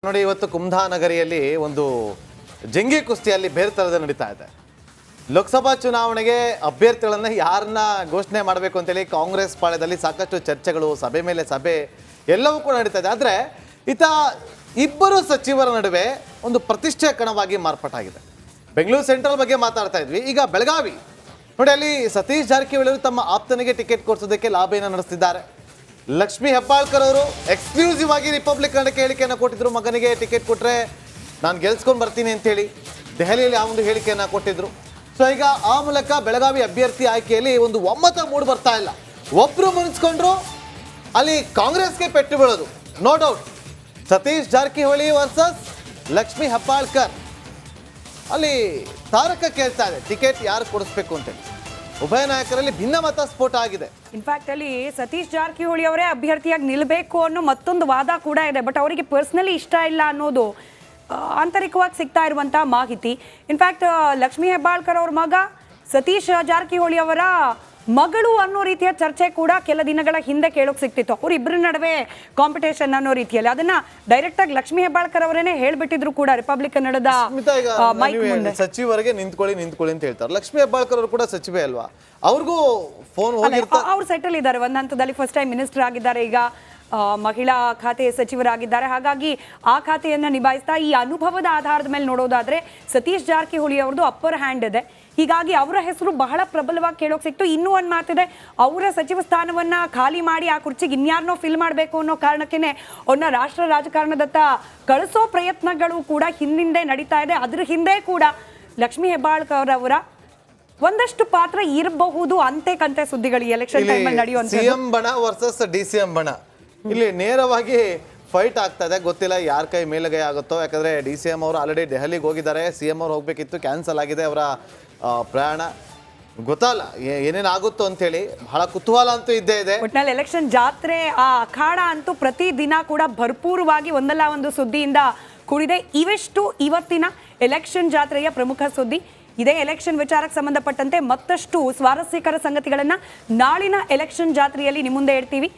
ನೋಡಿ ಇವತ್ತು ಕುಂದಾನಗರಿಯಲ್ಲಿ ಒಂದು ಜಂಗಿ ಕುಸ್ತಿಯಲ್ಲಿ ಬೇರೆ ತರಹದ ನಡೀತಾ ಇದೆ. ಲೋಕಸಭಾ ಚುನಾವಣೆಗೆ ಅಭ್ಯರ್ಥಿಗಳನ್ನ ಯಾರನ್ನ ಘೋಷಣೆ ಮಾಡಬೇಕು ಅಂತೇಳಿ ಕಾಂಗ್ರೆಸ್ ಪಾಳ್ಯದಲ್ಲಿ ಸಾಕಷ್ಟು ಚರ್ಚೆಗಳು, ಸಭೆ ಮೇಲೆ ಸಭೆ ಎಲ್ಲವೂ ಕೂಡ ನಡೀತಾ ಇದೆ. ಆದರೆ ಇಬ್ಬರು ಸಚಿವರ ನಡುವೆ ಒಂದು ಪ್ರತಿಷ್ಠೆ ಕಣವಾಗಿ ಮಾರ್ಪಾಟಾಗಿದೆ. ಬೆಂಗಳೂರು ಸೆಂಟ್ರಲ್ ಬಗ್ಗೆ ಮಾತಾಡ್ತಾ ಇದ್ವಿ. ಈಗ ಬೆಳಗಾವಿ ನೋಡಿ, ಅಲ್ಲಿ ಸತೀಶ್ ಜಾರಕಿಹೊಳಿ ಅವರು ತಮ್ಮ ಆಪ್ತನಿಗೆ ಟಿಕೆಟ್ ಕೊಡಿಸೋದಕ್ಕೆ ಲಾಬಿಯನ್ನು ನಡೆಸ್ತಿದ್ದಾರೆ. ಲಕ್ಷ್ಮೀ ಹೆಬ್ಬಾಳ್ಕರ್ ಅವರು ಎಕ್ಸ್ಕ್ಲೂಸಿವ್ ಆಗಿ ರಿಪಬ್ಲಿಕ್ ಕನ್ನಡಕ್ಕೆ ಹೇಳಿಕೆಯನ್ನು ಕೊಟ್ಟಿದ್ರು. ಮಗನಿಗೆ ಟಿಕೆಟ್ ಕೊಟ್ಟರೆ ನಾನು ಗೆಲ್ಸ್ಕೊಂಡು ಬರ್ತೀನಿ ಅಂತೇಳಿ ದೆಹಲಿಯಲ್ಲಿ ಆ ಒಂದು ಹೇಳಿಕೆಯನ್ನು ಕೊಟ್ಟಿದ್ರು. ಸೊ ಈಗ ಆ ಮೂಲಕ ಬೆಳಗಾವಿ ಅಭ್ಯರ್ಥಿ ಆಯ್ಕೆಯಲ್ಲಿ ಒಂದು ಒಮ್ಮತ ಮೂಡಿ ಬರ್ತಾ ಇಲ್ಲ. ಒಬ್ಬರು ಮುನಿಸ್ಕೊಂಡ್ರು, ಅಲ್ಲಿ ಕಾಂಗ್ರೆಸ್ಗೆ ಪೆಟ್ಟು ಬೀಳೋದು no doubt. Satish Jarkiholi versus Lakshmi Hebbalkar. ಅಲ್ಲಿ ತಾರಕ ಕೇಳ್ತಾ ಇದೆ ಟಿಕೆಟ್ ಯಾರು ಕೊಡಿಸ್ಬೇಕು ಅಂತೇಳಿ. ಉಭಯ ನಾಯಕರಲ್ಲಿ ಭಿನ್ನಮತ ಸ್ಫೋಟ ಆಗಿದೆ. ಇನ್ಫ್ಯಾಕ್ಟ್ ಅಲ್ಲಿ ಸತೀಶ್ ಜಾರಕಿಹೊಳಿ ಅವರೇ ಅಭ್ಯರ್ಥಿಯಾಗಿ ನಿಲ್ಲಬೇಕು ಅನ್ನೋ ಮತ್ತೊಂದು ವಾದ ಕೂಡ ಇದೆ. ಬಟ್ ಅವರಿಗೆ ಪರ್ಸನಲಿ ಇಷ್ಟ ಇಲ್ಲ ಅನ್ನೋದು ಆಂತರಿಕವಾಗಿ ಸಿಗ್ತಾ ಇರುವಂತಹ ಮಾಹಿತಿ. ಇನ್ಫ್ಯಾಕ್ಟ್ ಲಕ್ಷ್ಮೀ ಹೆಬ್ಬಾಳ್ಕರ್ ಅವ್ರ ಮಗ ಸತೀಶ್ ಜಾರಕಿಹೊಳಿ ಅವರ ಮಗಳು ಅನ್ನೋ ರೀತಿಯ ಚರ್ಚೆ ಕೂಡ ಕೆಲ ದಿನಗಳ ಹಿಂದೆ ಕೇಳೋಕೆ ಸಿಕ್ತಿತ್ತು. ಅವರಿಬ್ಬರ ನಡುವೆ ಕಾಂಪಿಟೇಷನ್ ಅನ್ನೋ ರೀತಿಯಲ್ಲಿ ಅದನ್ನ ಡೈರೆಕ್ಟ್ ಆಗಿ ಲಕ್ಷ್ಮೀ ಹೆಬ್ಬಾಳ್ಕರ್ ಅವರೇನೆ ಹೇಳ್ಬಿಟ್ಟಿದ್ರು ಕೂಡ ರಿಪಬ್ಲಿಕ್ ಕನ್ನಡದ ಮೈಕ್ ಮುಂದೆ. ಸಚಿವರಿಗೆ ನಿಂತ್ಕೊಳ್ಳಿ ಅಂತ ಹೇಳ್ತಾರೆ. ಲಕ್ಷ್ಮೀ ಹೆಬ್ಬಾಳ್ಕರ್ ಅವರು ಕೂಡ ಸಚಿವೆ ಅಲ್ವಾ, ಅವ್ರಿಗೂ ಫೋನ್ ಹೋಗಿರ್ತಾರೆ. ಅವ್ರು ಸೆಟಲ್ ಇದ್ದಾರೆ ಒಂದ್ ಹಂತದಲ್ಲಿ. ಫಸ್ಟ್ ಟೈಮ್ ಮಿನಿಸ್ಟರ್ ಆಗಿದ್ದಾರೆ, ಈಗ ಮಹಿಳಾ ಖಾತೆ ಸಚಿವರಾಗಿದ್ದಾರೆ. ಹಾಗಾಗಿ ಆ ಖಾತೆಯನ್ನ ನಿಭಾಯಿಸ್ತಾ ಈ ಅನುಭವದ ಆಧಾರದ ಮೇಲೆ ನೋಡೋದಾದ್ರೆ ಸತೀಶ್ ಜಾರಕಿಹೊಳಿ ಅವ್ರದ್ದು ಅಪ್ಪರ್ ಹ್ಯಾಂಡ್ ಇದೆ. ಹೀಗಾಗಿ ಅವರ ಹೆಸರು ಬಹಳ ಪ್ರಬಲವಾಗಿ ಕೇಳೋಕೆ ಸಿಕ್ತು. ಇನ್ನೂ ಒಂದು ಮಾತಿದೆ, ಅವರ ಸಚಿವ ಸ್ಥಾನವನ್ನ ಖಾಲಿ ಮಾಡಿ ಆ ಕುರ್ಚಿಗೆ ಇನ್ಯಾರನ್ನೋ ಫಿಲ್ ಮಾಡಬೇಕು ಅನ್ನೋ ಕಾರಣಕ್ಕೇನೆ ಅವ್ರನ್ನ ರಾಷ್ಟ್ರ ರಾಜಕಾರಣದತ್ತ ಕಳಿಸೋ ಪ್ರಯತ್ನಗಳು ಕೂಡ ಹಿಂದಿಂದೆ ನಡೀತಾ ಇದೆ. ಅದ್ರ ಹಿಂದೆ ಕೂಡ ಲಕ್ಷ್ಮೀ ಹೆಬ್ಬಾಳ್ಕರ್ ಅವರ ಒಂದಷ್ಟು ಪಾತ್ರ ಇರಬಹುದು. ಅಂತೆ ಕಂತೆ ಸುದ್ದಿಗಳು ಎಲೆಕ್ಷನ್ ಟೈಮಲ್ಲಿ ನಡೆಯುವಂತ ಸಿಎಂ ಬಣ ವರ್ಸಸ್ ಡಿಸಿಎಂ ಬಣ ಇಲ್ಲಿ ನೇರವಾಗಿ ಫೈಟ್ ಆಗ್ತಾ ಇದೆ. ಗೊತ್ತಿಲ್ಲ ಯಾರ ಕೈ ಮೇಲುಗೈ ಆಗುತ್ತೋ. ಯಾಕಂದ್ರೆ ಡಿಸಿಎಂ ಅವರು ಆಲ್ರೆಡಿ ದೆಹಲಿಗೆ ಹೋಗಿದ್ದಾರೆ. ಸಿಎಂ ಅವ್ರು ಹೋಗ್ಬೇಕಿತ್ತು, ಕ್ಯಾನ್ಸಲ್ ಆಗಿದೆ ಅವರ ಪ್ರಯಾಣ. ಗೊತ್ತಲ್ಲ ಏನೇನಾಗುತ್ತೋ ಅಂತೇಳಿ ಬಹಳ ಕುತೂಹಲ ಅಂತೂ ಇದ್ದೇ ಇದೆ. ಒಟ್ನಲ್ಲಿ ಎಲೆಕ್ಷನ್ ಜಾತ್ರೆ ಆ ಅಖಾಡ ಅಂತೂ ಪ್ರತಿ ದಿನ ಕೂಡ ಭರ್ಪೂರವಾಗಿ ಒಂದಲ್ಲ ಒಂದು ಸುದ್ದಿಯಿಂದ ಕೂಡಿದೆ. ಇವೆಷ್ಟು ಇವತ್ತಿನ ಎಲೆಕ್ಷನ್ ಜಾತ್ರೆಯ ಪ್ರಮುಖ ಸುದ್ದಿ. ಇದೇ ಎಲೆಕ್ಷನ್ ವಿಚಾರಕ್ಕೆ ಸಂಬಂಧಪಟ್ಟಂತೆ ಮತ್ತಷ್ಟು ಸ್ವಾರಸ್ಯಕರ ಸಂಗತಿಗಳನ್ನ ನಾಳಿನ ಎಲೆಕ್ಷನ್ ಜಾತ್ರೆಯಲ್ಲಿ ನಿಮ್ಮ ಮುಂದೆ ಇಡ್ತೀವಿ.